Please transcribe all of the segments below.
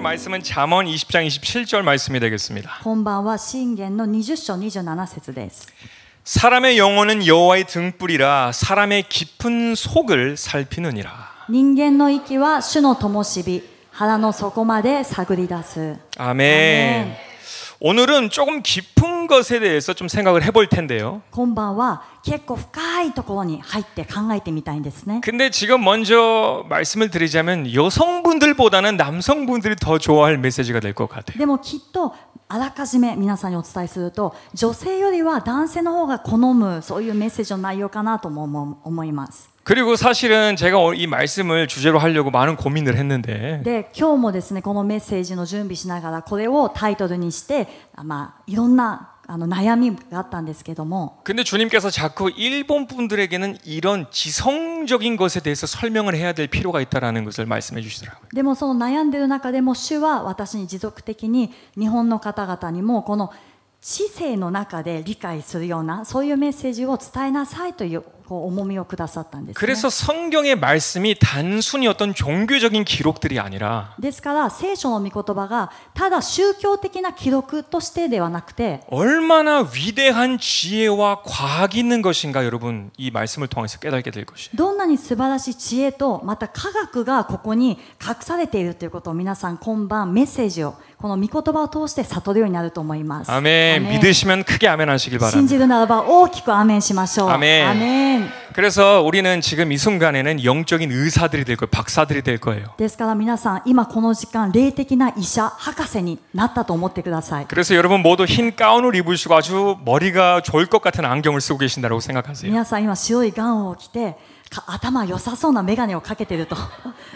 오늘 말씀은 잠언 20장 27절 말씀이 되겠습니다. 今晩は箴言の20章27節です。 사람의 영혼은 여호와의 등불이라 사람의 깊은 속을 살피느니라. 人間の息は主の灯火、腹の底まで探り出す。 아멘. 오늘은 조금 깊은 것에 대해서 좀 생각을 해볼 텐데요. 今晩は結構深いところに入って考えてみたいんですね。 근데 지금 먼저 말씀을 드리자면 여성분들보다는 남성분들이 더 좋아할 메시지가 될 것 같아요. でもきっとあらかじめ皆さんにお伝えすると、女性よりは男性の方が好むそういうメッセージの内容かなとも思います。 그리고 사실은 제가 이 말씀을 주제로 하려고 많은 고민을 했는데 で、今日もですね、このメッセージの準備しながらこれをタイトルにして、いろんな悩みがあったんですけども 근데 주님께서 자꾸 일본 분들에게는 이런 지성적인 것에 대해서 설명을 해야 될 필요가 있다라는 것을 말씀해 주시더라고요. でもその悩んでいる中でも主は私に持続的に日本の方々にもこの知性の中で理解するようなそういうメッセージを伝えなさいという重みをくださったんですね。 그래서 성경의 말씀이 단순히 어떤 종교적인 기록들이 아니라 ですから聖書の御言葉がただ宗教的な記録としてではなくて 얼마나 위대한 지혜와 과학이 있는 것인가 여러분 이 말씀을 통해서 깨닫게 될 것이에요. どんなに素晴らしい知恵とまた科学がここに隠されているということを皆さん今晩メッセージをこの御言葉を通して悟るようになると思います。 아멘. 믿으시면 크게 아멘 하시길 信 바랍니다. じるならば大きくアメンしましょう。アメン。アメン。 그래서 우리는 지금 이 순간에는 영적인 의사들이 될 거예요. 박사들이 될 거예요. ですから皆さん今この時間霊的な医者博士になったと思ってください。 그래서 여러분 모두 흰 가운을 입으시고 아주 머리가 좋을 것 같은 안경을 쓰고 계신다고 생각하세요. 皆さん今白いガウンを着て頭良さそうな眼鏡をかけていると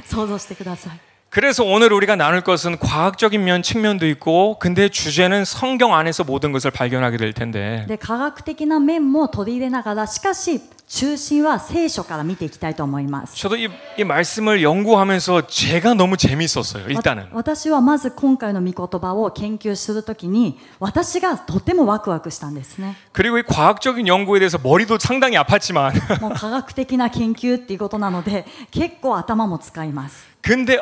想像してください。 그래서 오늘 우리가 나눌 것은 과학적인 측면도 있고 근데 주제는 성경 안에서 모든 것을 발견하게 될 텐데 で科学的な面も取り入れながらしかし中心は聖書から見ていきたいと思います。 저도 이 말씀을 연구하면서 제가 너무 재밌었어요. 일단은 私はまず今回の御言葉を研究するときに私がとてもワクワクしたんですね。 그리고 이 과학적인 연구에 대해서 머리도 상당히 아팠지만 もう科学的な研究っていうことなので結構頭も使います。 근데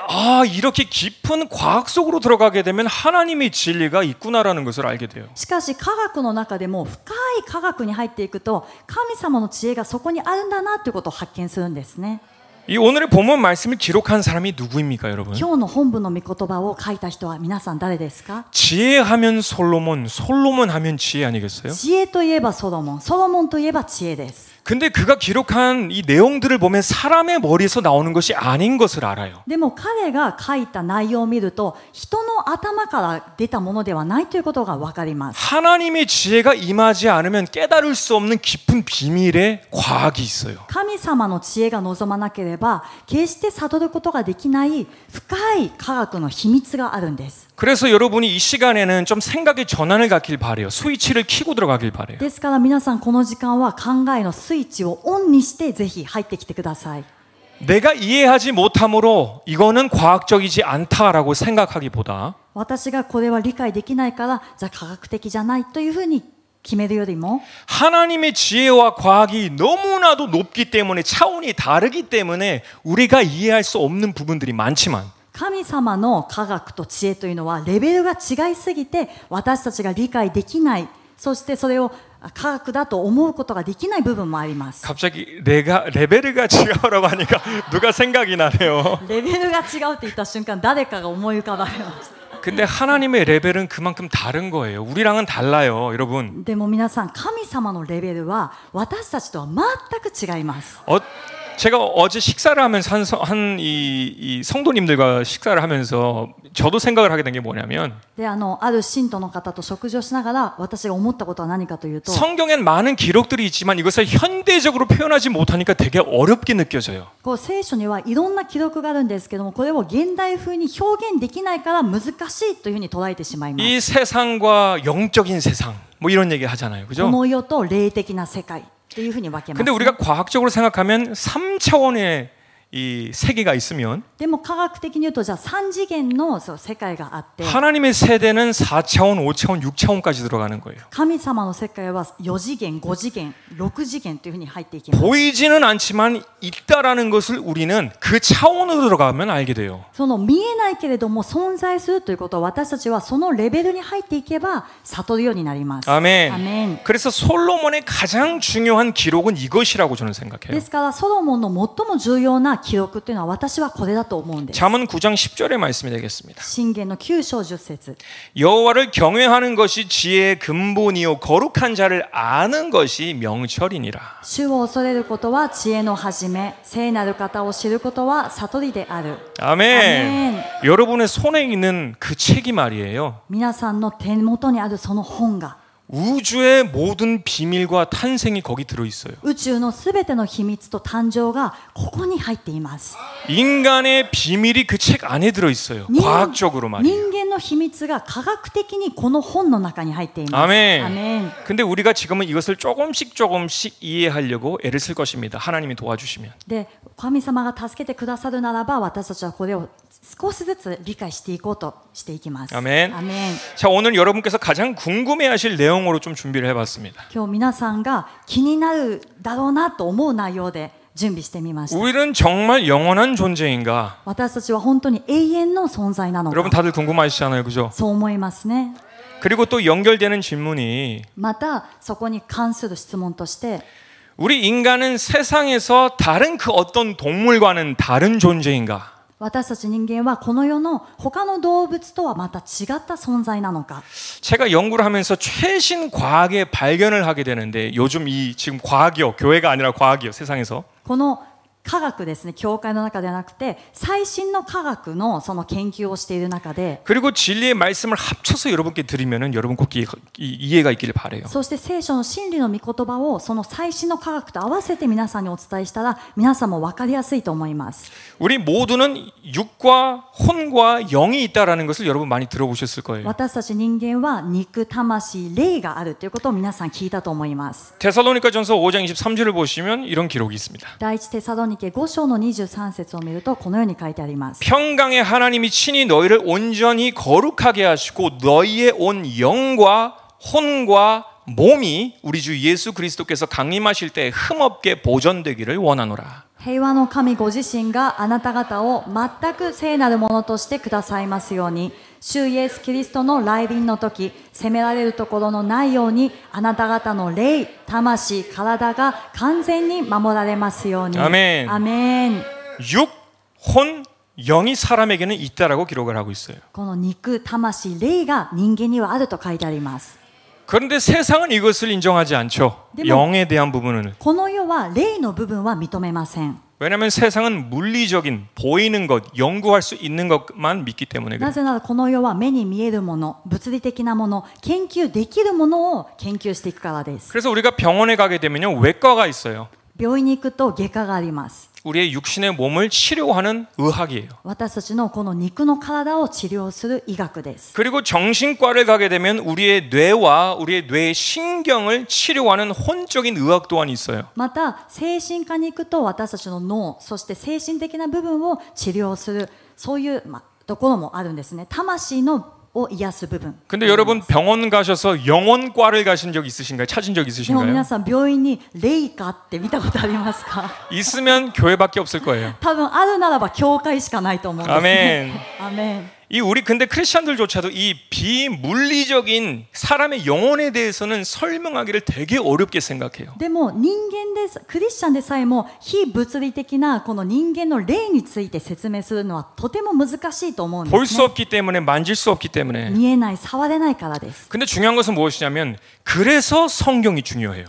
이렇게 깊은 과학 속으로 들어가게 되면 하나님의 진리가 있구나라는 것을 알게 돼요. しかし科学の中でも深い科学に入っていくと神様の知恵がそこにあるんだなということを発見するんですね。 이 오늘의 본문 말씀을 기록한 사람이 누구입니까, 여러분? 今日の本文の御言葉を書いた人は皆さん誰ですか？ 지혜하면 솔로몬, 솔로몬 하면 지혜 아니겠어요? 知恵といえばソロモン、ソロモンといえば知恵です。 근데 그가 기록한 이 내용들을 보면 사람의 머리에서 나오는 것이 아닌 것을 알아요. でも彼が書いた内容を見ると人の頭から出たものではないということが分かります。 하나님의 지혜가 임하지 않으면 깨달을 수 없는 깊은 비밀의 과학이 있어요. 神様の知恵が望まなければ決して悟ることができない深い科学の秘密があるんです。 그래서 여러분이 이 시간에는 좀 생각의 전환을 갖길 바래요. 스위치를 켜고 들어가길 바래요. ですから皆さんこの時間は考えのスイッチをオンにしてぜひ入ってきてください。 내가 이해하지 못함으로 이거는 과학적이지 않다라고 생각하기보다 私がこれは理解できないからじゃあ科学的じゃないというふうに決めるよりも 하나님의 지혜와 과학이 너무나도 높기 때문에 차원이 다르기 때문에 우리가 이해할 수 없는 부분들이 많지만 神様の科学と知恵というのはレベルが違いすぎて私たちが理解できないそしてそれを科学だと思うことができない部分もあります。 갑자기 내가 레벨가違う라고 하니까 누가 생각이 나네요. レベルが違うって言った瞬間誰かが思い浮かばれました。 근데 하나님의 레벨은 그만큼 다른 거예요. 우리랑은 달라요, 여러분. でも皆さん神様のレベルは私たちとは全く違います。 제가 어제 식사를 하면서 이 성도님들과 식사를 하면서 저도 생각을 하게 된 게 뭐냐면 である信徒の方と食事をしながら私が思ったことは何かというと 성경엔 많은 기록들이 있지만 이것을 현대적으로 표현하지 못하니까 되게 어렵게 느껴져요. こう聖書にはいろんな記録があるんですけどもこれを現代風に表現できないから難しいというふうに捉えてしまいます。 이 세상과 영적인 세상 뭐 이런 얘기 하잖아요, こ 그죠? の世と霊的な世界というふうに分けます。 근데 우리가 과학적으로 생각하면 3차원의 이 세계가 있으면 でも科学的に言うとじゃあ3次元のそう世界があって 하나님의 세대는 4차원, 5차원, 6차원까지 들어가는 거예요. 神様の世界は4次元、5次元、6次元というふうに入っていきます。 보이지는 않지만 있다라는 것을 우리는 그 차원으로 들어가면 알게 돼요. その見えないけれども存在するということを私たちはそのレベルに入っていけば悟るようになります。 아멘. アメン。 그래서 솔로몬의 가장 중요한 기록은 이것이라고 저는 で 생각해요. すからソロモンの最も重要な記録というのは私はこれだと思うんです。 잠언 9장 10절의 말씀이 되겠습니다. 箴言の9章10節 여호와를 경외하는 것이 지혜의 근본이요 거룩한 자를 아는 것이 명철이니라. 主を恐れることは知恵の始め、聖なる方を知ることは悟りである。 아멘. 여러분의 손에 있는 그 책이 말이에요. 皆さんの手元にあるその本が 우주의 모든 비밀과 탄생이 거기 들어 있어요. 宇宙のすべての秘密と誕生がここに入っています。 인간의 비밀이 그 책 안에 들어 있어요. 과학적으로 말이에요. 人間の秘密が科学的にこの本の中に入っています。 아멘. アメン。 근데 우리가 지금은 이것을 조금씩 이해하려고 애를 쓸 것입니다. 하나님이 도와주시면. で、神様が助けてくださるならば私たちはこれを少しずつ理解していこうとしていきます。 아멘. アメン。 자, 오늘 여러분께서 가장 궁금해하실 내용으로 좀 준비를 해봤습니다. 今日皆さんが気になるだろうなと思う内容で準備してみました。 우리는 정말 영원한 존재인가? 私たちは本当に永遠の存在なの 여러분 か 다들 궁금하시잖아요, 그죠? そう思いますね。 그리고 또 연결되는 질문이 またそこに関する質問として 우리 인간은 세상에서 다른 그 어떤 동물과는 다른 존재인가? 私たち人間はこの世の他の動物とはまた違った存在なのか。 제가 연구를 하면서 최신 과학의 발견을 하게 되는데 요즘 이 지금 과학이요, 교회가 아니라 과학이요, 세상에서 この科学ですね、教会の中ではなくて最新の科学のその研究をしている中で 그리고 진리의 말씀을 합쳐서 여러분께 드리면은 여러분 꼭 이해가 있기를 바래요. そして聖書の真理の御言葉をその最新の科学と合わせて皆さんにお伝えしたら皆さんも分かりやすいと思います。 우리 모두는 육과 혼과 영이 있다라는 것을 여러분 많이 들어보셨을 거예요. 私たち人間は肉、魂、霊があるということを皆さん聞いたと思います。 데살로니가전서 5장 23절을 보시면 이런 기록이 있습니다. 第一テサロニケ5章の23節を見るとこのように書いてあります。 평강의 하나님이 친히 너희를 온전히 거룩하게 하시고 너희의 온 영과 혼과 몸이 우리 주 예수 그리스도께서 강림하실 때 흠없게 보존되기를 원하노라. 平和の神ご自身があなた方を全く聖なるものとしてくださいますように、主イエスキリストの来臨の時、責められるところのないようにあなた方の霊、魂、体が完全に守られますように。アメン。アメン。 육, 혼, 영이 사람에게는 있다라고 기록을 하고 있어요. この肉、魂、霊が人間にはあると書いてあります。 그런데 세상은 이것을 인정하지 않죠. 영에 대한 부분은. この世は霊の部分は認めません。 왜냐하면 세상은 물리적인 보이는 것, 연구할 수 있는 것만 믿기 때문에 な 그래요. ぜならこの世は目に見えるもの、物理的なもの、研究できるものを研究していくからです。 그래서 우리가 병원에 가게 되면요, 외과가 있어요. 病院に行くと外科があります。 우리의 육신의 몸을 치료하는 의학이에요. 私たちのこの肉の体を治療する医学です。 그리고 정신과를 가게 되면 우리의 뇌와 우리의 뇌의 신경을 치료하는 혼적인 의학 또한 있어요. また精神科に行くと私たちの脳、そして精神的な部分を治療するそういう、ところもあるんですね。魂のを癒す部分。 근데 여러분 병원 가셔서 영혼과를 가신 적 있으신가요? 찾은 적 でも 있으신가요? 皆さん病院に霊科って見たことありますか？ 있으면 교회밖에 없을 거예요. 多分あるならば教会しかないと思うんですね。アメン。 이 우리 근데 크리스천들조차도 이 비물리적인 사람의 영혼에 대해서는 설명하기를 되게 어렵게 생각해요. でも人間でクリスチャンでさえも非物理的なこの人間の霊について説明するのはとても難しいと思うんで 볼 す 수 ね。 없기 때문에 만질 수 없기 때문에. 見えない触れないからです。 근데 중요한 것은 무엇이냐면 그래서 성경이 중요해요.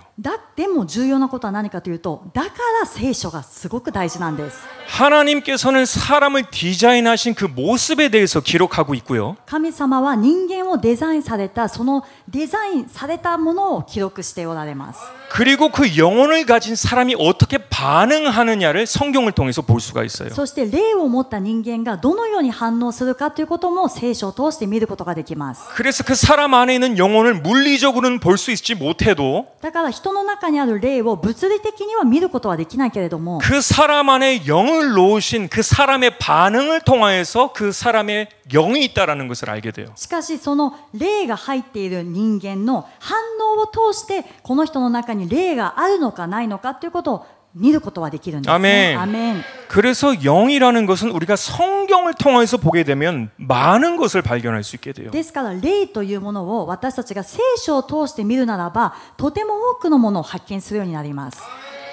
でも重要なことは何かというと、だから聖書がすごく大事なんです。 하나님께서는 사람을 디자인하신 그 모습에 대해서 기록하고 있고요. 神様は人間をデザインされたそのデザインされたものを記録しておられます。 그리고 그 영혼을 가진 사람이 어떻게 반응하느냐를 성경을 통해서 볼 수가 있어요. そして霊を持った人間がどのように反応するかということも聖書を通して見ることができます。 그래서 그 사람 안에 있는 영혼을 물리적으로는 볼 수 있지 못해도 だから人の中にある霊を物理的には見ることはできないけれども 그 사람 안에 영을 놓으신 그 사람의 반응을 통하여서 그 사람의 영이 있다라는 것을 알게 돼요. しかしその霊が入っている人間の反応を通してこの人の中に霊があるのかないのかということを見ることはできるんですね。 아멘. アメン。 그래서 영이라는 것은 우리가 성경을 통해서 보게 되면 많은 것을 발견할 수 있게 돼요. ですから霊というものを私たちが聖書を通して見るならばとても多くのものを発見するようになります。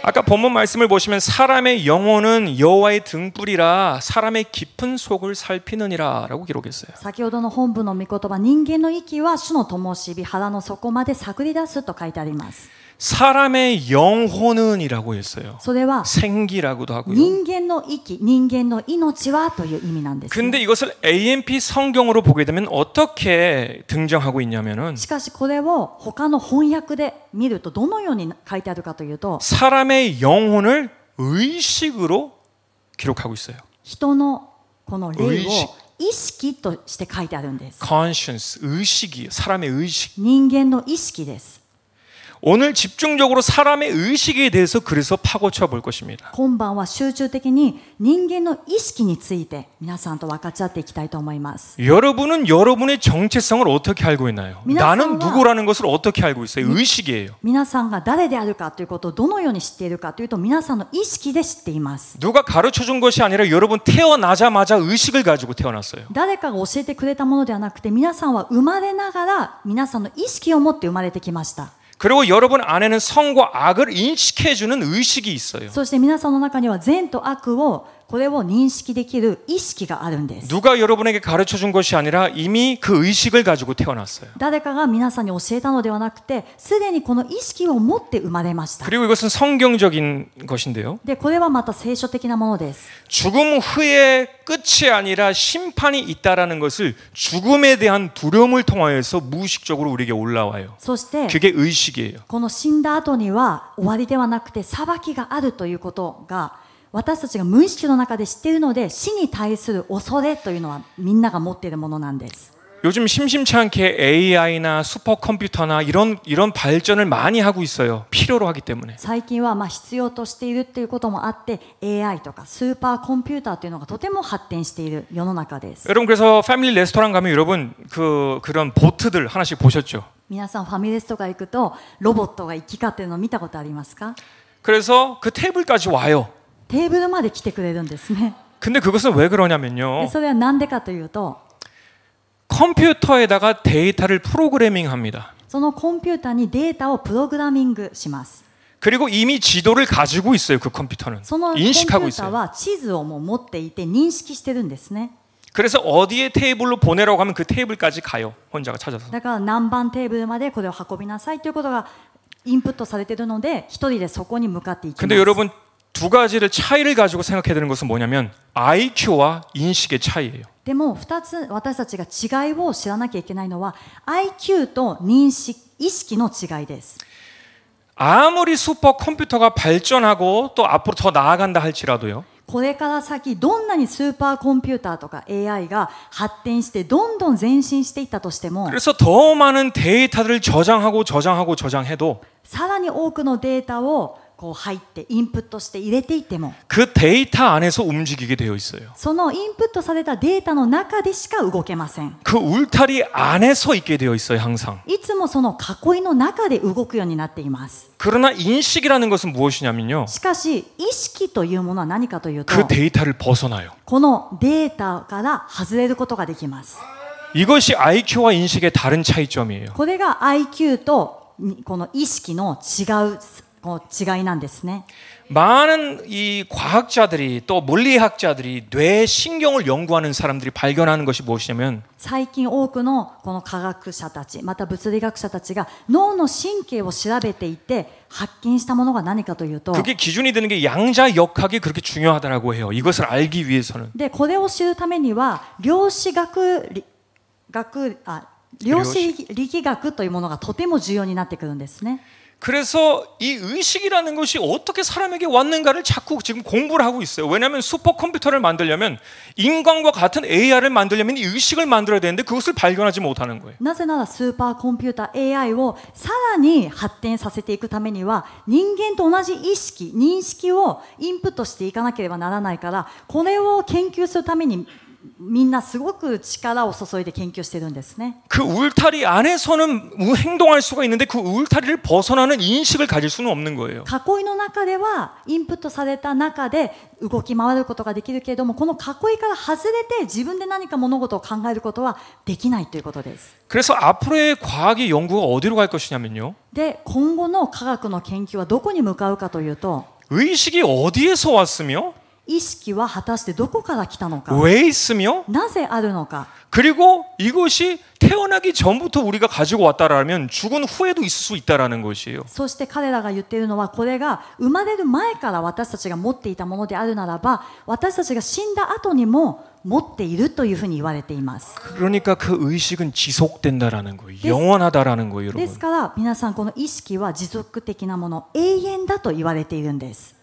아까 본문 말씀을 보시면 사람의 영혼은 여호와의 등불이라 사람의 깊은 속을 살피느니라라고 기록했어요. 先ほどの本文の御言葉、人間の息は主の灯火、腹の底まで探り出すと書いてあります。 사람의 영혼은이라고 했어요. それは 생기라고도 하고요. 人間の息、人間の命はという意味なんです、ね。 근데 이것을 AMP 성경으로 보게 되면 어떻게 등장하고 있냐면은 しかしこれを他の翻訳で見るとどのように書いてあるかというと 사람의 영혼을 의식으로 기록하고 있어요. 人のこの霊を의식意識として書いてあるんです。 conscience, 의식이에요. 사람의 의식. 人間の意識です。 오늘 집중적으로 사람의 의식에 대해서 그래서 파고쳐 볼 것입니다. 今晩は集中的に人間の意識について皆さんと分かち合っていきたいと思います。 여러분은 여러분의 정체성을 어떻게 알고 있나요? 나는 미나상은 누구라는 것을 어떻게 알고 있어요? 의식이에요. 皆さんが誰であるかということをどのように知っているかというと皆さんの意識で知っています。 누가 가르쳐 준 것이 아니라 여러분 태어나자마자 의식을 가지고 태어났어요. 誰かが教えてくれたものではなくて皆さんは生まれながら皆さんの意識を持って生まれてきました。 그리고 여러분 안에는 선과 악을 인식해주는 의식이 있어요. そして皆さんの中には善と悪をこれを認識できる意識があるんです。 누가 여러분에게 가르쳐 준 것이 아니라 이미 그 의식을 가지고 태어났어요. 誰かが皆さんに教えたのではなくてすでにこの意識を持って生まれました。 그리고 이것은 성경적인 것인데요. でこれはまた聖書的なものです。 죽음 후에 끝이 아니라 심판이 있다라는 것을 죽음에 대한 두려움을 통하여서 무의식적으로 우리에게 올라와요. そして 그게 의식이에요. この死んだ後には終わりではなくて裁きがあるということが私たちが無意識の中で知っているので死に対する恐れというのはみんなが持っているものなんです。 요즘 심심치 않게 AI나 슈퍼컴퓨터나 이런 발전을 많이 하고 있어요. 필요로 하기 때문에. 最近は必要としているということもあって AI とかスーパーコンピューターというのがとても発展している世の中です。 여러분 그래서 패밀리 레스토랑 가면 여러분 그런 보트들 하나씩 보셨죠? 皆さんファミレスとか行くとロボットが行き交っているのを見たことありますか？ 그래서 그 테이블까지 와요. テーブルまで来てくれるんですね。 근데 그것은 왜 で 그러냐면요. それは何でかというと 컴퓨터에다가 데이터를 프로그래밍합니다. そのコンピューターにデータをプログラミングします。 그리고 이미 지도를 가지고 있어요. 그 컴퓨터는 そのコンピュ 인식하고 ーター 있어요. は地図をもう持っていて認識してるんですね。 그래서 어디에 테이블로 보내라고 하면 그 테이블까지 가요. 혼자가 찾아서. だから何番テーブルまでこれを運びなさいということがインプットされているので一人でそこに向かっていきま 근데 す。 여러분 두 가지를 차이를 가지고 생각해야 되는 것은 뭐냐면 IQ와 인식의 차이예요. でも2つ私たちが違いを知らなきゃいけないのは IQ と認識意識の違いです。 아무리 슈퍼컴퓨터가 발전하고 또 앞으로 더 나아간다 할지라도요. これから先どんなにスーパーコンピューターとか AI が発展してどんどん前進していったとしても 그래서 더 많은 데이터를 저장해도 さらに多くのデータをこう入ってインプットして入れていっても 그 데이터 안에서 움직이게 되어 있어요. そのインプットされたデータの中でしか動けません。 그 울타리 안에서 있게 되어 있어요. 항상. いつもその囲いの中で動くようになっています。 그러나 인식이라는 것은 무엇이냐면요. しかし意識というものは何かというと 그 데이터를 벗어나요. このデータから外れることができます。 이것이 IQ와 인식의 다른 차이점이에요. これが IQ とこの意識の違いなんですね。 많은 이 과학자들이 또 물리학자들이 뇌 신경을 연구하는 사람들이 발견하는 것이 무엇이냐면 最近多くのこの科学者たちまた物理学者たちが脳の神経を調べていて発見したものが何かというと 그게 기준이 되는 게 양자역학이 그렇게 중요하다라고 해요. 이것을 알기 위해서는. でこれを知るためには量子力学というものがとても重要になってくるんですね。 그래서 이 의식이라는 것이 어떻게 사람에게 왔는가를 자꾸 지금 공부를 하고 있어요. 왜냐하면 슈퍼컴퓨터를 만들려면 인간과 같은 AI를 만들려면 이 의식을 만들어야 되는데 그것을 발견하지 못하는 거예요. なぜならスーパーコンピューター AI をさらに発展させていくためには人間と同じ意識、認識をインプットしていかなければならないから、これを研究するためにみんなすごく力を注いで研究してるんですね。 그 울타리 안에서는 행동할 수가 있는데 그 울타리를 벗어나는 인식을 가질 수는 없는 거예요. 囲いの中ではインプットされた中で動き回ることができるけれども、この囲いから外れて自分で何か物事を考えることはできないということです。 그래서 앞으로의 과학의 연구가 어디로 갈 것이냐면요. で、今後の科学の研究はどこに向かうかというと、 의식이 어디에서 왔으며 意識は果たしてどこから来たのか、 왜 있으며 なぜあるのか、 그리고 이것이 태어나기 전부터 우리가 가지고 왔다라면 죽은 후에도 있을 수 있다라는 것이에요. そして彼らが言っているのは、これが生まれる前から私たちが持っていたものであるならば、私たちが死んだ後にも持っているというふうに言われています。 그러니까 그 의식은 지속된다라는 거예요. 영원하다라는 거예요, です 여러분. から皆さん、この意識は持続的なもの、永遠だと言われているんです。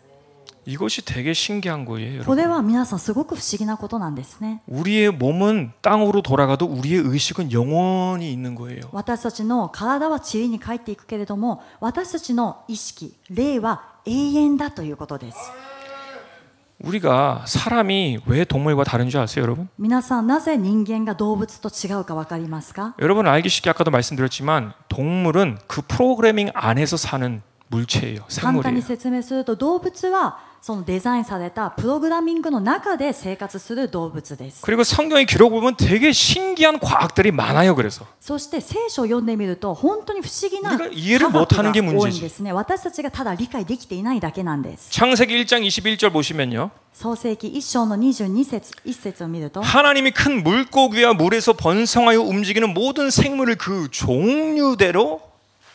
이것이 되게 신기한 거예요, これ 여러분. は皆さんすごく不思議なことなんですね。 우리의 몸은 땅으로 돌아가도 우리의 의식은 영원히 있는 거예요. 私たちの体は塵に帰っていくけれども、私たちの意識、霊は永遠だということです。 우리가 사람이 왜 동물과 다른 줄 아세요, 여러분? 皆さん、なぜ人間が動物と違うか分かりますか？ 여러분 알기 쉽게 아까도 말씀드렸지만 동물은 그 프로그래밍 안에서 사는 물체예요. 簡単に 생물이에요. 説明すると、動物はそのデザインされたプログラミングの中で生活する動物です。 그리고 성경의 기록 보면 되게 신기한 과학들이 많아요. 그래서 そして聖書を読んでみると、本当に不思議な 우리가 이해를 科学が 못하는 게 多いん 문제지. ですね。私たちがただ理解できていないだけなんです。 창세기 1장 21절 보시면요. 創世記1章の22節1節を見ると、 하나님이 큰 물고기와 물에서 번성하여 움직이는 모든 생물을 그 종류대로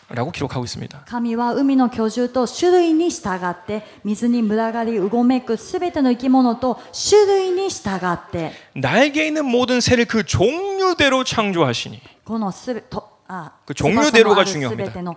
라고 기록하고 있습니다. 神は海の居住と種類に従って水に群がりうごめくすべての生き物と種類に従って 날개 있는 모든 새를 그 종류대로 창조하시니 このすべと그 종류대로가 すべ 중요합니다. ての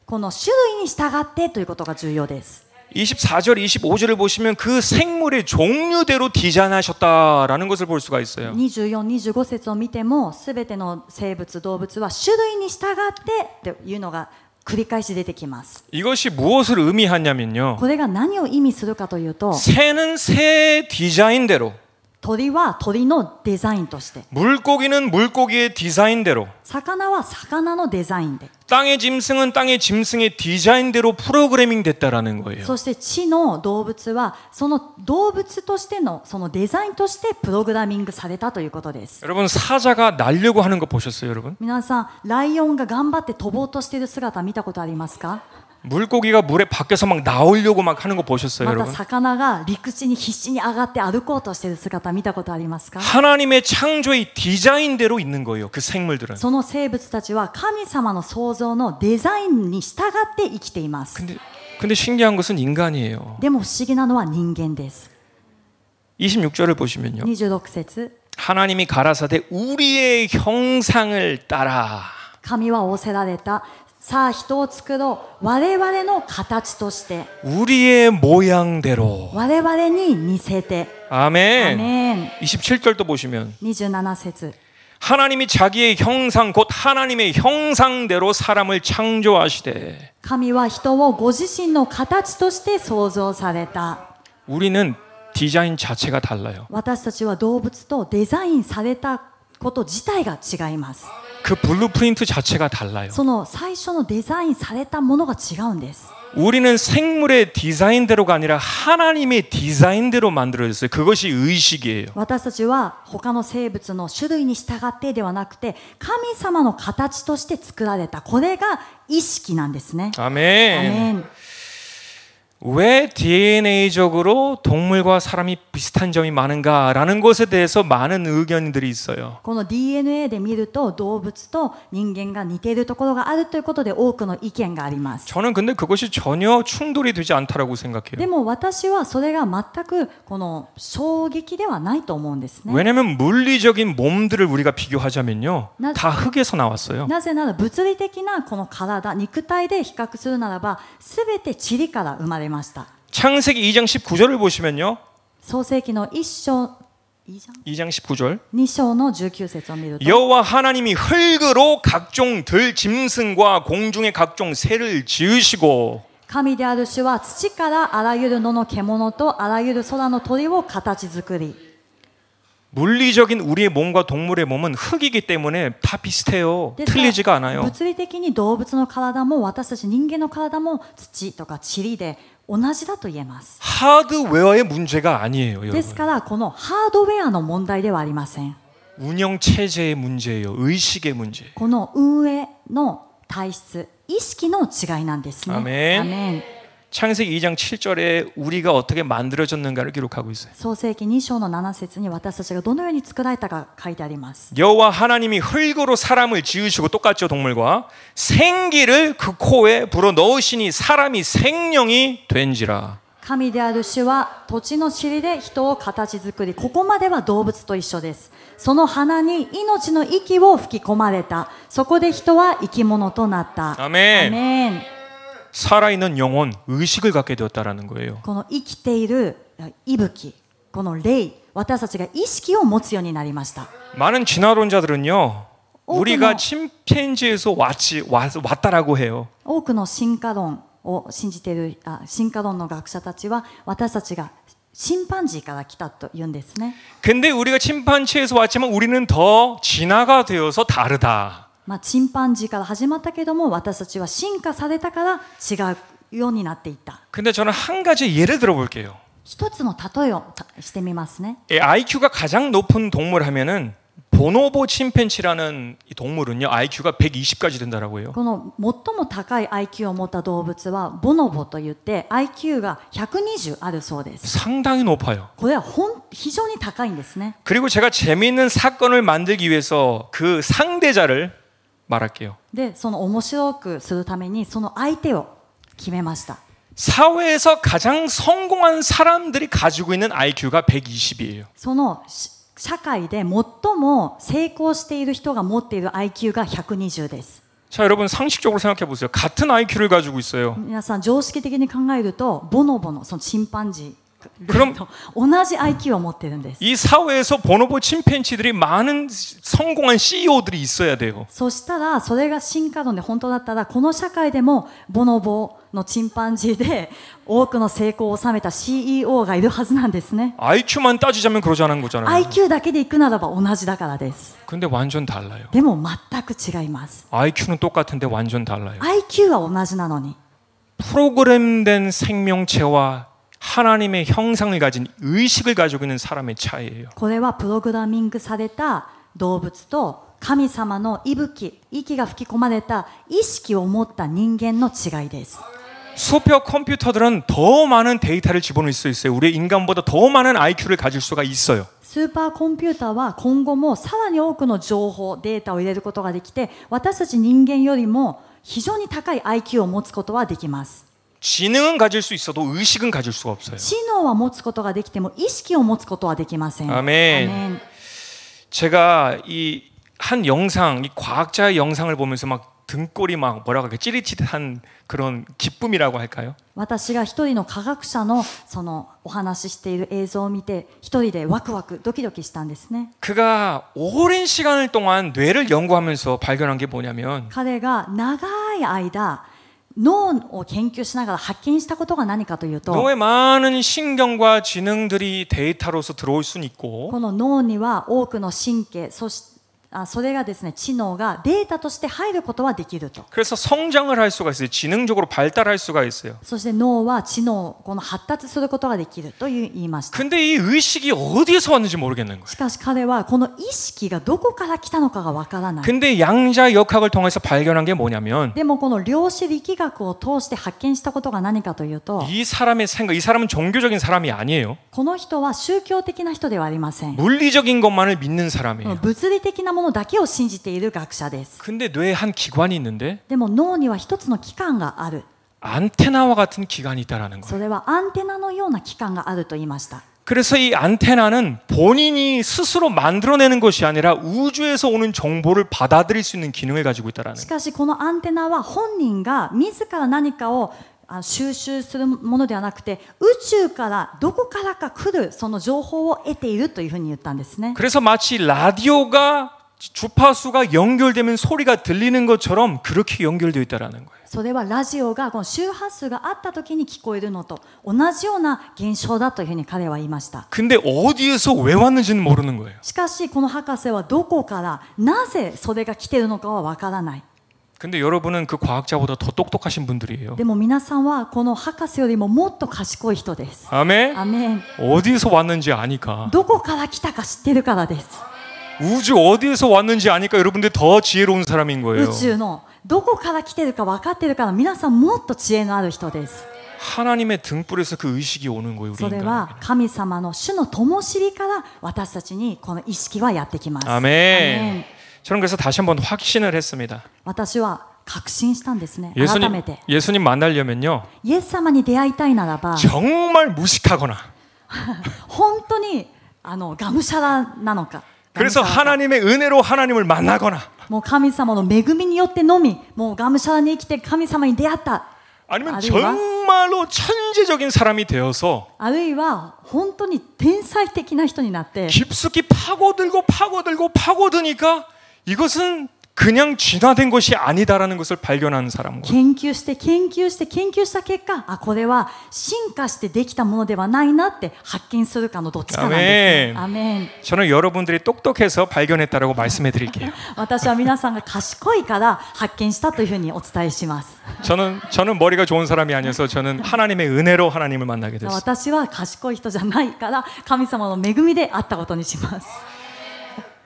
この種類に従ってということが重要です。 24절, 25절을 보시면 그 생물의 종류대로 디자인하셨다라는 것을 볼 수가 있어요. 24、25節を見ても、すべての生物、動物は種類に従ってというのが繰り返し出てきます。 이것이 무엇을 의미하냐면요. これが何を意味するかというと、 새는 새 디자인대로, 鳥は鳥のデザインとして、 물고기는 물고기의 디자인대로, 魚は魚のデザインで、 땅의 짐승은 땅의 짐승의 디자인대로 프로그래밍 됐다라는 거예요. そして地の動物はその動物としてのそのデザインとしてプログラミングされたということです。 여러분 사자가 날려고 하는 거 보셨어요, 여러분? 皆さん、ライオンが頑張って飛ぼうとしている姿見たことありますか？ 물고기가 물에 밖에서 막 나오려고 막 하는 거 보셨어요, また 여러분? 魚が陸地に必死に上がって歩こうとしている姿見たことありますか？ 하나님의 창조의 디자인대로 있는 거예요, 그 생물들은. その生物たちは神様の創造のデザインに従って生きています。 근데 신기한 것은 인간이에요. でも不思議なのは人間です。 26절을 보시면요. 26節、 하나님이 가라사대 우리의 형상을 따라. 神は仰せられた。さあ人を作ろう、我々の形として、 우리의 모양대로. 我々に似せて。 아멘. アメン。 27절도 보시면 27節、 하나님이 자기의 형상 곧 하나님의 형상대로 사람을 창조하시되 神は人をご自身の形として創造された。 우리는 디자인 자체가 달라요. 私たちは動物とデザインされたこと自体が違います。 그 블루프린트 자체가 달라요. その最初のデザインされたものが違うんです。 우리는 생물의 디자인대로가 아니라 하나님의 디자인대로 만들어졌어요. 그것이 의식이에요. 私たちは他の生物の種類に従ってではなくて、神様の形として作られた、これが意識なんですね。 아멘. アメン。왜 DNA적으로 동물과 사람이 비슷한 점이 많은가라는 것에 대해서 많은 의견들이 있어요. この DNA で見ると動物と人間が似ているところがあるということで多くの意見があります。 저는 근데 그것이 전혀 충돌이 되지 않다라고 で 생각해요. も私はそれが全くこの衝撃ではないと思うんですね。 왜냐하면 물리적인 몸들을 우리가 비교하자면요, 나- 다 흙에서 나왔어요. なぜなら物理的なこの体、肉体で比較するならば全て塵から生まれました。 창세기 2장 19절을 보시면요, 創世記の1章 2장 19절. 2章の19節を見ると 여호와 하나님이 흙으로 각종 들 짐승과 공중의 각종 새를 지으시고 神である主は土からあらゆる野の獣とあらゆる空の鳥を形作り 물리적인 우리의 몸과 동물의 몸은 흙이기 때문에 다 비슷해요. ですから 틀리지가 않아요. 物理的に動物の体も私たち人間の体も土とか塵で同じだと言えます。 하드웨어의 문제가 아니에요, です 여러분. からこのハードウェアの問題ではありません。 운영 체제의 문제예요. 의식의 문제. この運営の体質、意識の違いなんですね。アメンアメン。 창세기 2장 7절에 우리가 어떻게 만들어졌는가를 기록하고 있어요. 創世記2章の7節に私たちがどのように作られたか書いてあります。 여호와 하나님이 흙으로 사람을 지으시고 똑같죠, 동물과 생기를 그 코에 불어 넣으시니 사람이 생명이 된지라. 神である主は土地の塵で人を形作り、ここまでは動物と一緒です。その鼻に命の息を吹き込まれた。そこで人は生き物となった。アメン。アメン。 살아있는 영혼, 의식을 갖게 되었다라는 거예요. この生きている息吹、この霊、私たちが意識を持つようになりました。 많은 진화론자들은요, 우리가 침팬지에서 왔다라고 해요. 多くの進化論を信じている進化論の学者たちは私たちがチンパンジーから来たと言うんですね。 근데 우리가 침팬지에서 왔지만 우리는 더 진화가 되어서 다르다. チンパンジーから始まったけども私たちは進化されたから違うようになっていった。 근데 저는 한 가지 예를 들어볼게요. 一つの例えをしてみますね。 IQ가 가장 높은 동물 하면은 보노보 침팬지라는 이 동물은요, IQ가 120까지 된다라고 해요. この最も高い IQ を持った動物はボノボといって IQ が120あるそうです。 상당히 높아요. これは非常に高いんですね。 그리고 제가 재미있는 사건을 만들기 위해서 그 상대자를 말할게요. で、その面白くするためにその相手を決めました。 사회에서 가장 성공한 사람들이 가지고 있는 IQ가 120이에요. その社会で最も成功している人が持っている IQ が120です。 자, 여러분 상식적으로 생각해 보세요. 같은 IQ를 가지고 있어요. 皆さん常識的に考えるとボノボのそのチンパンジー 그럼 と同じ IQ を持ってるんです。 이 사회에서 보노보 침팬지들이 많은 성공한 CEO들이 있어야 돼요. そしたらそれが進化論で本当だったらこの社会でもボノボのチンパンジーで多くの成功を収めた CEO がいるはずなんですね。 IQ만 따지자면 그러자는 거잖아요. IQ だけでいくならば同じだからです。 근데 완전 달라요. でも全く違います。 IQ는 똑같은데 완전 달라요. IQ は同じなのに 프로그램된 생명체와 하나님의 형상을 가진 의식을 가지고 있는 사람의 차이예요. これはプログラミングされた動物と神様の息が吹き込まれた意識を持った人間の違いです。 슈퍼 컴퓨터들은 더 많은 데이터를 집어넣을 수 있어요. 우리 인간보다 더 많은 IQ를 가질 수가 있어요. スーパーコンピューターは今後もさらに多くの情報データを入れることができて私たち人間よりも非常に高い IQ を持つことはできます。 지능은 가질 수 있어도 의식은 가질 수가 없어요. 知能は持つことができても意識を持つことはできません。 아멘. アメン。 제가 이 한 영상, 이 과학자의 영상을 보면서 막 등골이 막 뭐라고 할까 찌릿찌릿한 그런 기쁨이라고 할까요? 私が一人の科学者のそのお話ししている映像を見て一人でワクワクドキドキしたんですね。 그가 오랜 시간을 동안 뇌를 연구하면서 발견한 게 뭐냐면 彼が長い間脳を研究しながら発見したことが何かというと 脳에 많은 신경과 지능들이 데이터로서 들어올 수는 있고 この脳には多くの神経そしてそれがですね、知能がデータとして入ることはできると。 그래서 성장을 할 수가 있어요. 지능적으로 발달할 수가 있어요. そして脳は知能、この発達することができると言いました。 근데 이 의식이 어디에서 왔는지 모르겠는 거예요. しかし彼はこの意識がどこから来たのかがわからない。 근데 양자 역학을 통해서 발견한 게 뭐냐면 でもこの量子力学を通して発見したことが何かというと、 이 사람의 생각, 이 사람은 종교적인 사람이 아니에요. この人は宗教的な人ではありません。 물리적인 것만을 믿는 사람이에요. 物理的なものだけを信じている学者です。 근데 뇌에 한 기관이 있는데 でも脳には一つの器官がある。 안테나와 같은 기관이 있다라는 거예요. それはアンテナのような器官があると言いました。 그래서 이 안테나는 본인이 스스로 만들어내는 것이 아니라 우주에서 오는 정보를 받아들일 수 있는 기능을 가지고 있다라는 し 거예요. かしこのアンテナは本人が自ら何かを収集するものではなくて、宇宙からどこからか来るその情報を得ているというふうに言ったんですね。 그래서 마치 라디오가 주파수가 연결되면 소리가 들리는 것처럼 그렇게 연결되어 있다라는 거예요. それはラジオがこの周波数があった時に聞こえるのと同じような現象だというふうに彼は言いました。 근데 어디에서 왜 왔는지는 모르는 거예요. しかしこの博士はどこからなぜそれが来ているのかはわからない。 근데 여러분은 그 과학자보다 더 똑똑하신 분들이에요. でも皆さんはこの博士よりももっと賢い人です。 아멘. アメン。 어디에서 왔는지 아니까. どこから来たか知ってるからです。 우주 어디에서 왔는지 아니까 여러분들 더 지혜로운 사람인 거예요. 宇宙のどこから来てるか分かってるから皆さんもっと知恵のある人です。 하나님의 등불에서 그 의식이 오는 거예요. 우리 それ 인간에게. は神様の主の灯火から私たちにこの意識はやってきます。 아멘. 저는 그래서 다시 한번 확신을 했습니다. 私は確信したんですね。改めて 예수님 만나려면요. イエス様に出会いたいならば 정말 무식하거나 本当にがむしゃらなのか、 그래서 하나님의 은혜로 하나님을 만나거나 もう神様の恵みによってのみもうがむしゃらに生きて神様に出会った、 아니면 아니면 정말로 천재적인 사람이 되어서 あるいは本当に天才的な人になって 깊숙이 파고드니까 이것은 그냥 진화된 것이 아니다라는 것을 발견하는 사람과 研究して研究して研究した結果、これは進化してできたものではないなって発見するかのどっちかなんですね。アメン。 저는 여러분들이 똑똑해서 발견했다라고 말씀해 드릴게요. 私は皆さんが賢いから発見したというふうにお伝えします。 저는 머리가 좋은 사람이 아니어서 저는 하나님의 은혜로 하나님을 만나게 됐어요. 私は賢い人じゃないから神様の恵みで会ったことにします。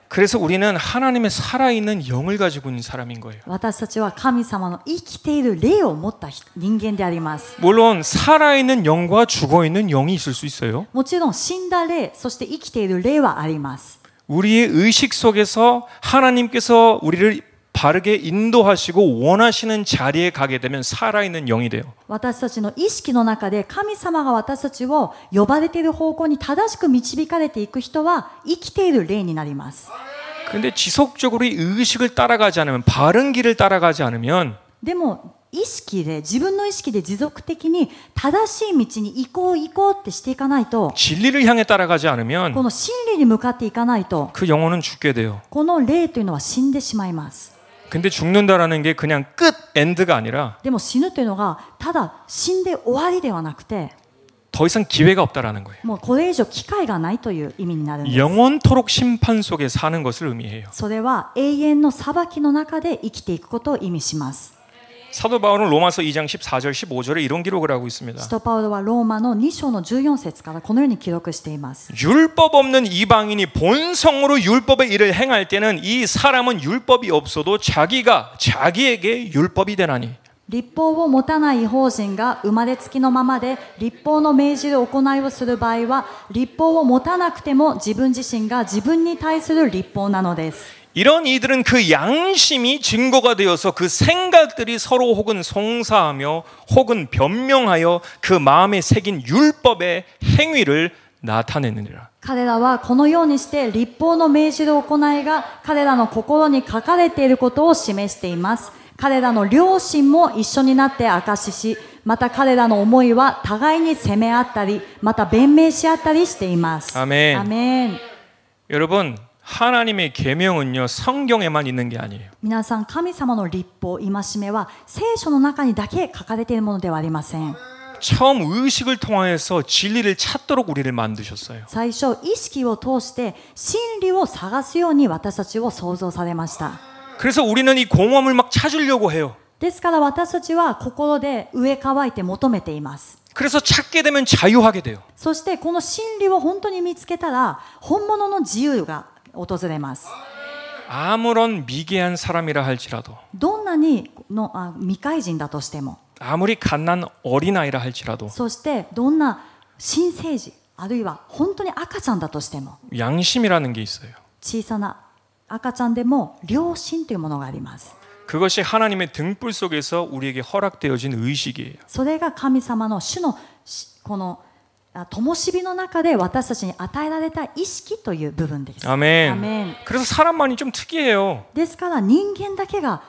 그래서 우리는 하나님의 살아있는 영을 가지고 있는 사람인 거예요. 私たちは神様の生きている霊を持った人間であります。 물론 살아있는 영과 죽어있는 영이 있을 수 있어요. もちろん死んだ霊、そして生きている霊はあります。 우리의 의식 속에서 하나님께서 우리를 바르게 인도하시고 원하시는 자리에 가게 되면 살아있는 영이 돼요. 私たちの意識の中で神様が私たちを呼ばれている方向に正しく導かれていく人は生きている霊になります。 근데 지속적으로 이 의식을 따라가지 않으면 바른 길을 따라가지 않으면 でも意識で自分の意識で持続的に正しい道に行こうってしていかないと、 진리를 향해 따라가지 않으면 この真理に向かっていかないと 그 영혼은 죽게 돼요. この霊というのは死んでしまいます。 근데 죽는다라는 게 그냥 끝 엔드가 아니라 でも死ぬというのがただ死んで終わりではなくて、 더 이상 기회가 없다라는 거예요. もうこれ以上機会がないという意味になるんです。 영원토록 심판 속에 사는 것을 의미해요. それは永遠の裁きの中で生きていくことを意味します。 사도 바울은 로마서 2장 14절 15절에 이런 기록을 하고 있습니다. 使徒パウロはローマの2章の14節からこのように記録しています。 율법 없는 이방인이 본성으로 율법의 일을 행할 때는 이 사람은 율법이 없어도 자기에게 율법이 되나니. 律法を持たない異邦人が生まれつきのままで律法の命じる行いをする場合は、律法を持たなくても自分自身が自分に対する律法なのです。 이런 이들은 그 양심이 증거가 되어서 그 생각들이 서로 혹은 송사하며 혹은 변명하여 그 마음에 새긴 율법의 행위를 나타내느니라. 彼らはこのようにして律法の命じる行いが彼らの心に書かれていることを示しています。彼らの良心も一緒になって証しし、また彼らの思いは互いに責め合ったり、また弁明し合ったりしています。 아멘. 아멘. 여러분, 하나님의 계명은요 성경에만 있는 게 아니에요. 皆さん、神様の律法、戒めは聖書の中にだけ書かれているものではありません。 처음 의식을 통하여서 진리를 찾도록 우리를 만드셨어요. 最初意識を通して真理を探すように私たちを創造されました。 그래서 우리는 이 공허함을 막 찾으려고 해요. ですから私たちは心で飢え渇いて求めています。 그래서 찾게 되면 자유하게 돼요. そしてこの真理を本当に見つけたら本物の自由が訪れます。 아무런 미개한 사람이라 할지라도 どんなに未開人だとしても 아무리 갓난 어린아이라 할지라도 そしてどんな新生児あるいは本当に赤ちゃんだとしても 양심이라는 게 있어요. 小さな赤ちゃんでも良心というものがあります。 그것이 하나님의 등불 속에서 우리에게 허락되어진 의식이에요. それが神様の主のこの灯火の中で私たちに与えられた意識という部分です。 아멘. アメン。 그래서 사람만이 좀 특이해요. ですから人間だけが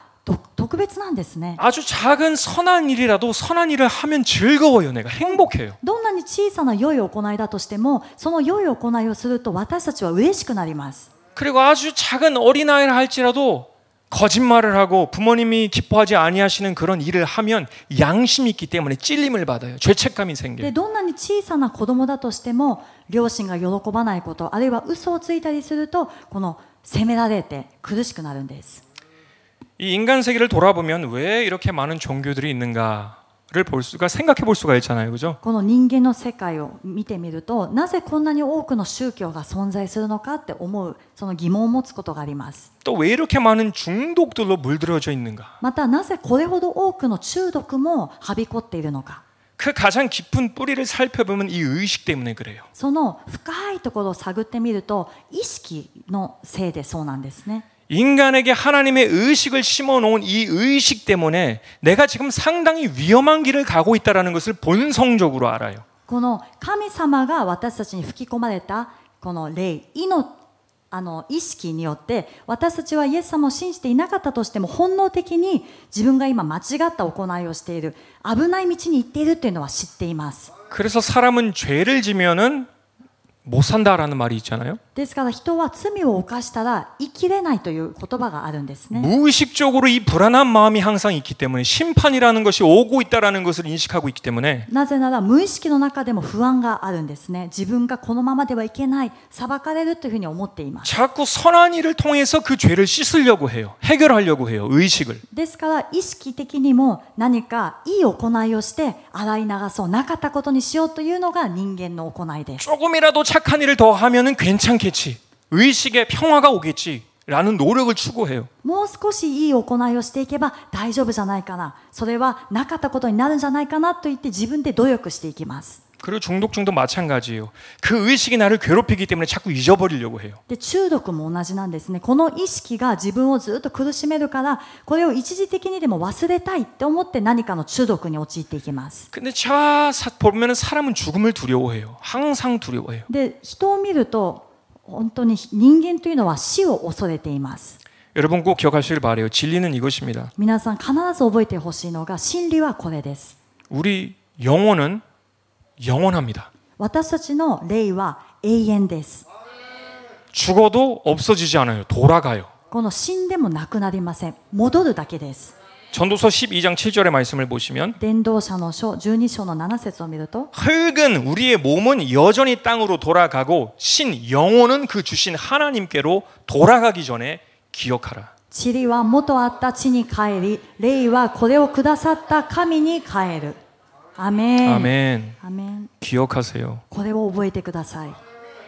特別なんですね。 아주 작은 선한 일이라도 선한 일을 하면 즐거워요. 내가 행복해요. どんなに小さな良い行いだとしてもその良い行いをすると私たちは嬉しくなります。 그리고 아주 작은 어린아이라 할지라도 거짓말을 하고 부모님이 기뻐하지 아니하시는 그런 일을 하면 양심이 있기 때문에 찔림을 받아요. 죄책감이 で 생겨요. どんなに小さな子供だとしても両親が喜ばないことあるいは嘘をついたりするとこの責められて苦しくなるんです。 이 인간 세계를 돌아보면 왜 이렇게 많은 종교들이 있는가를 볼 수가 생각해 볼 수가 있잖아요. 그죠? この人間の世界を見てみるとなぜこんなに多くの宗教が存在するのかって思うその疑問を持つことがあります。 또 왜 이렇게 많은 중독들로 물들어져 있는가? またなぜこれほど多くの中毒もはびこっているのか。 그 가장 깊은 뿌리를 살펴보면 이 의식 때문에 그래요. その深いところを探ってみると意識のせいでそうなんですね。 인간에게 하나님의 의식을 심어놓은 이 의식 때문에 내가 지금 상당히 위험한 길을 가고 있다는 것을 본성적으로 알아요. この神様が私たちに吹き込まれたこの霊意識によって私たちはイエス様を信じていなかったとしても本能的に自分が今間違った行いをしている危ない道に行っているというのは知っています。 그래서 사람은 죄를 지면은 못 산다라는 말이 있잖아요. ですから人は罪を犯したら生きれないという言葉があるんですね。 무의식적으로 이 불안한 마음이 항상 있기 때문에 심판이라는 것이 오고 있다라는 것을 인식하고 있기 때문에 なぜなら無意識の中でも不安があるんですね。自分がこのままではいけない裁かれるというふうに思っています。 자꾸 선한 일을 통해서 그 죄를 씻으려고 해요. 해결하려고 해요. 의식을. ですから意識的にも何かいい行いをして洗い流そうなかったことにしようというのが人間の行いです。 조금이라도 착한 일을 더 하면은 괜찮겠지. 의식에 평화가 오겠지라는 노력을 추구해요. もう少しいい行いをしていけば大丈夫じゃないかな、それはなかったことになるんじゃないかなと言って自分で努力していきます。 그리고 중독증도 마찬가지예요. 그 의식이 나를 괴롭히기 때문에 자꾸 잊어버리려고 해요. で中毒も同じなんですね。この意識が自分をずっと苦しめるからこれを一時的にでも忘れたいって思って何かの中毒に陥っていきます。 근데 보면 사람은 죽음을 두려워해요. 항상 두려워해요. で人を見ると本当に人間というのは死を恐れています。 여러분 꼭 기억하시길 바라요. 진리는 이것입니다. 皆さん必ず覚えてほしいのが真理はこれです。 우리 영혼은 영원합니다. 私たちの霊は永遠です。 죽어도 없어지지 않아요. 돌아가요. この死んでもなくなりません。戻るだけです。 전도서 12장 7절의 말씀을 보시면 伝道者の書12章の7節を見ると 흙은 우리의 몸은 여전히 땅으로 돌아가고 신 영혼은 그 주신 하나님께로 돌아가기 전에 기억하라. 塵は元あった地に帰り、霊はこれをくださった神に帰る。アメン。 아멘. アメン。 기억하세요. これを覚えてください。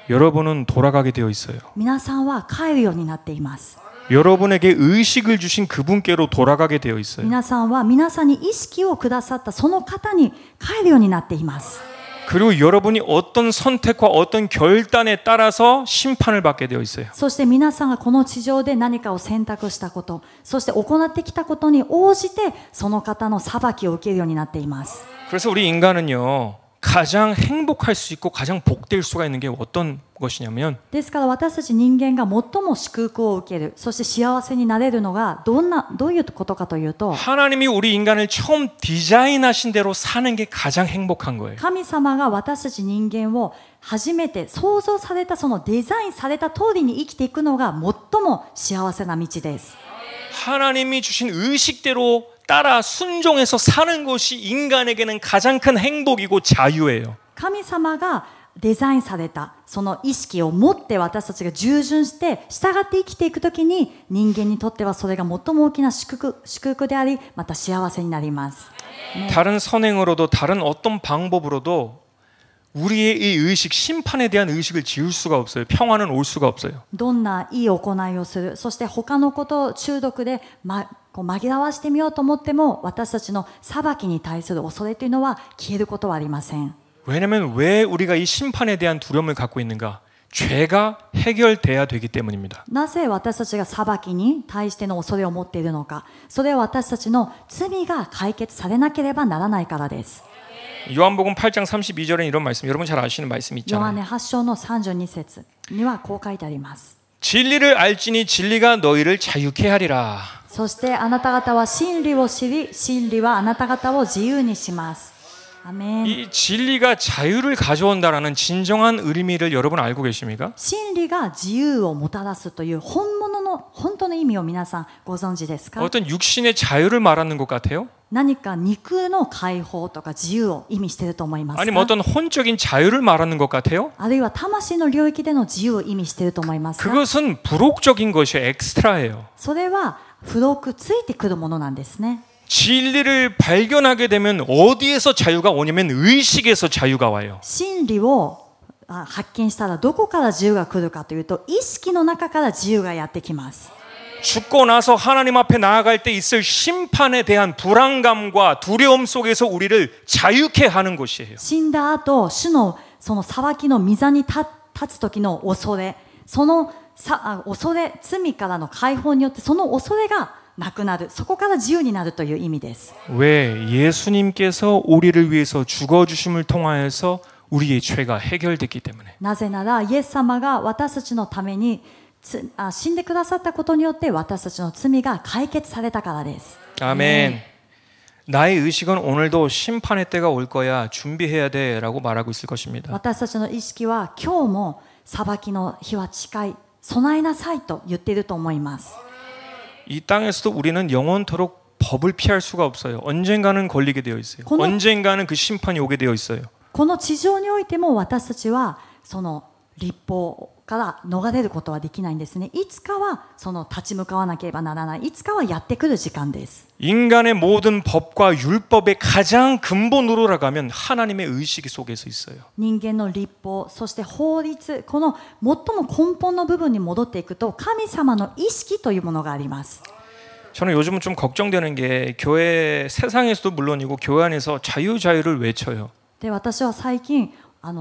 여러분은 돌아가게 되어 있어요. 皆さんは帰るようになっています。 여러분에게 의식을 주신 그분께로 돌아가게 되어 있어요. 皆さんは皆さんに意識をくださったその方に帰るようになっています。 그리고 여러분이 어떤 선택과 어떤 결단에 따라서 심판을 받게 되어 있어요. そして皆さんがこの地上で何かを選択したこと、そして行ってきたことに応じてその方の裁きを受けるようになっています。 그래서 우리 인간은요, 가장 행복할 수 있고 가장 복될 수가 있는 게 어떤 것이냐면 ですから私たち人間が最も祝福を受ける、そして幸せになれるのがどういうことかというと 하나님이 우리 인간을 처음 디자인하신 대로 사는 게 가장 행복한 거예요. 神様が私たち人間を初めて創造されたそのデザインされた通りに生きていくのが最も幸せな道です。 하나님이 주신 의식대로 따라 순종해서 사는 것이 인간에게는 가장 큰 행복이고 자유예요. 神様がデザインされたその意識を持って私たちが従順して従って生きていくときに人間にとってはそれが最も大きな祝福でありまた幸せになります。 다른 선행으로도 다른 어떤 방법으로도 우리의 이 의식, 심판에 대한 의식을 지울 수가 없어요. 평안은 올 수가 없어요. どんないい行いをする、そして他のことを中毒で、紛らわしてみようと思っても私たちの裁きに対する恐れというのは消えることはありません。 왜냐하면 왜 우리가 이 심판에 대한 두려움을 갖고 있는가? 죄가 해결돼야 되기 때문입니다. なぜ私たちが裁きに対しての恐れを持っているのか。それは私たちの罪が解決されなければならないからです。 요한복음 8장 32절에 이런 말씀, 여러분 잘 아시는 말씀 ヨハ 있잖아요. ネ8章の32節にはこう書いてあります。 진리를 알지니 진리가 너희를 자유케 하리라. そしてあなた方は真理を知り、真理はあなた方を自由にします。アメン。 이 진리가 자유를 가져온다라는 진정한 의미를 여러분 알고 계십니까? 真理が自由をもたらすという本当の意味を皆さんご存知ですか？ 어떤 육신의 자유를 말하는 것 같아요? 何か肉の解放とか自由を意味していると思いますか？ 아니면 어떤 혼적인 자유를 말하는 것 같아요? あるいは魂の領域での自由を意味していると思いますか？ 그것은 부록적인 것이에요. 엑스트라예요. それは付録ついてくるものなんですね。 진리를 발견하게 되면 어디에서 자유가 오냐면 의식에서 자유가 와요. 真理を発見したらどこから自由が来るかというと意識の中から自由がやってきます。 죽고 나서 하나님 앞에 나아갈 때 있을 심판에 대한 불안감과 두려움 속에서 우리를 자유케 하는 것이에요. 死んだ後、主のその裁きの御座に立つ時の恐れ、その恐れ、罪からの解放によってその恐れがなくなる、そこから自由になるという意味です。 왜 예수님께서 우리를 위해서 죽어 주심을 통하여서 우리의 죄가 해결됐기 때문에. なぜならイエス様が私たちのために死んでくださったことによって私たちの罪が解決されたからです。 아멘. 나의 의식은 오늘도 심판의 때가 올 거야. 준비해야 돼라고 말하고 있을 것입니다. 私たちの意識は今日も裁きの日は近い、備えなさいと言っていると思います。 이 땅에서도 우리는 영원토록 법을 피할 수가 없어요. 언젠가는 걸리게 되어 있어요. 언젠가는 그 심판이 오게 되어 있어요. この地上においても私たちはその律法から逃れることはできないんですね。いつかはその立ち向かわなければならない。いつかはやってくる時間です。 인간의 모든 법과 율법의 가장 근본으로 나가면 하나님의 의식 속에서 있어요. 人間の律法、そして法律、この最も根本の部分に戻っていくと神様の意識というものがあります。 저는 요즘은 좀 걱정되는 게 교회 세상에서도 물론이고 교회 안에서 자유를 외쳐요. で私は最近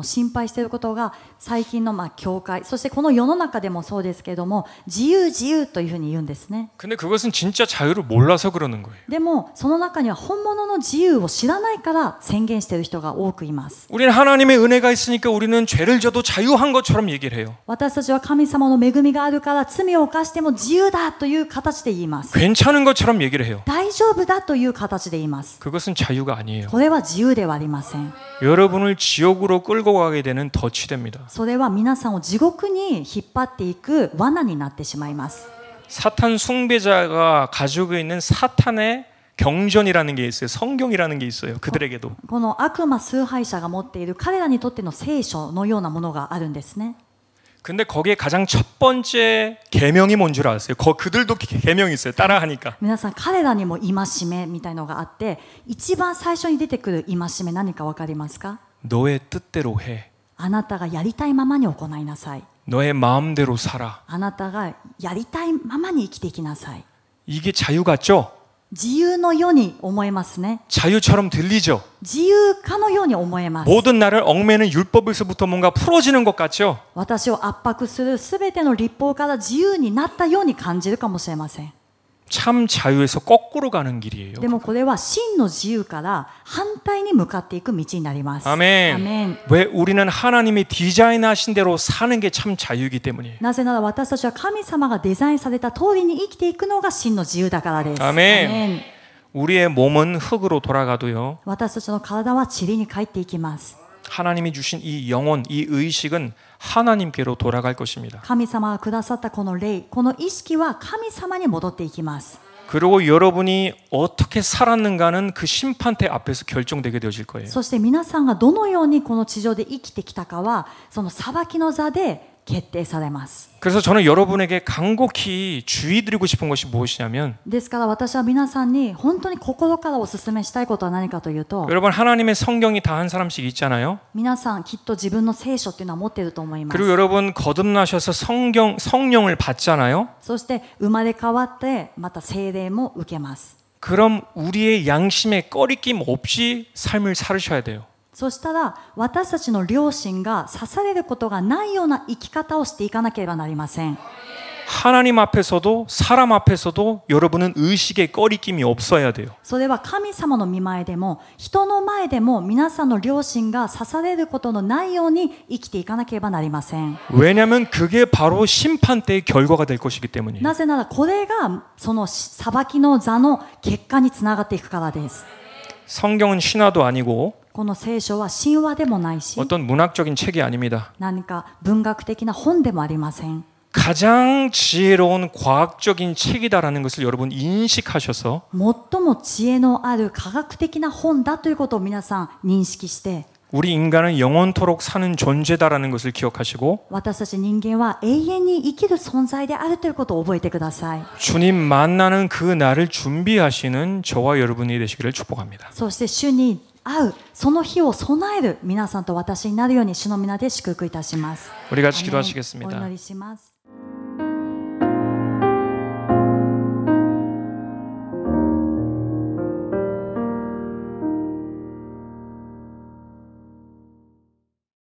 心配していることが最近の教会、そしてこの世の中でもそうですけれども自由自由というふうに言うんですね。 근데 그것은 진짜 자유를 몰라서 그러는 거예요. でもその中には本物の自由を知らないから宣言している人が多くいます。 우리는 하나님의 은혜가 있으니까 우리는 죄를 져도 자유한 것처럼 얘기를 해요. 私たちは神様の恵みがあるから罪を犯しても自由だという形で言います。 괜찮은 것처럼 얘기를 해요. 大丈夫だという形で言います。 그것은 자유가 아니에요. これは自由ではありません。 여러분을 지옥으로 끌고 가게 되는 덫이 됩니다. それは皆さんを地獄に引っ張っていく罠になってしまいます。 사탄 숭배자가 가지고 있는 사탄의 경전이라는 게 있어요. 성경이라는 게 있어요. 그들에게도. この悪魔崇拝者が持っている彼らにとっての聖書のようなものがあるんですね。 근데 거기에 가장 첫 번째 계명이 뭔 줄 아세요? 그들도 계명이 있어요. 따라하니까. 皆さん彼らにも戒めみたいのがあって一番最初に出てくる戒め何か分かりますか？ 너의 뜻대로 해. あなたがやりたいままに行いなさい。 너의 마음대로 살아. あなたがやりたいままに生きていきなさい。 이게 자유 같죠? 自由のように思えますね。 자유처럼 들리죠? 自由かのように思えます。 모든 나를 얽매는 율법에서부터 뭔가 풀어지는 것 같죠? 私を圧迫するすべての律法から自由になったように感じるかもしれません。 참 자유에서 거꾸로 가는 길이에요. でもこれは真の自由から反対に向かっていく道になります。 아멘. アメン。 왜 우리는 하나님이 디자인하신 대로 사는 게 참 자유이기 때문이에요. なぜなら私たちは神様がデザインされた通りに生きていくのが真の自由だからです。 아멘. 우리의 몸은 흙으로 돌아가도요. 私たちの体は塵に帰っていきます。 하나님이 주신 이 영혼, 이 의식은 하나님께로 돌아갈 것입니다. 神様がくださったこの霊、この意識は神様に戻っていきます。 그리고 여러분이 어떻게 살았는가는 그 심판대 앞에서 결정되게 되어질 거예요. そして皆さんがどのようにこの地上で生きてきたかはその裁きの座で決定されます。 그래서 저는 여러분에게 간곡히 주의드리고 싶은 것이 무엇이냐면 ですから私は皆さんに本当に心からお勧めしたいことは何かというと 여러분 하나님의 성경이 다 한 사람씩 있잖아요. 皆さんきっと自分の聖書っていうのは持っていると思います。 그리고 여러분 거듭나셔서 성령을 받잖아요. そして生まれ変わってまた聖霊も受けます。 그럼 우리의 양심에 꺼리낌 없이 삶을 살으셔야 돼요. そしたら私たちの良心が刺されることがないような生き方をしていかなければなりません。 하나님 앞에서도 사람 앞에서도 여러분은 의식에 꺼리낌이 없어야 돼요. それは神様の御前でも人の前でも皆さんの良心が刺されることのないように生きていかなければなりません。 왜냐하면 그게 바로 심판 때의 결과가 될 것이기 때문이에요. なぜならこれがその裁きの座の結果につながっていくからです。 성경은 신화도 아니고 この聖書は神話でもないし 어떤 문학적인 책이 아닙니다. 何か文学的な本でもありません。 가장 지혜로운 과학적인 책이다라는 것을 여러분 인식하셔서 最も知恵のある科学的な本だということを皆さん認識して 우리 인간은 영원토록 사는 존재다라는 것을 기억하시고 私たち人間は永遠に生きる存在であるということを覚えてください。 주님 만나는 그 날을 준비하시는 저와 여러분이 되시기를 축복합니다. そして主に会うその日を備える皆さんと私になるように主の皆で祝福いたします。 우리 같이 アーメン 기도하시겠습니다. お祈りします。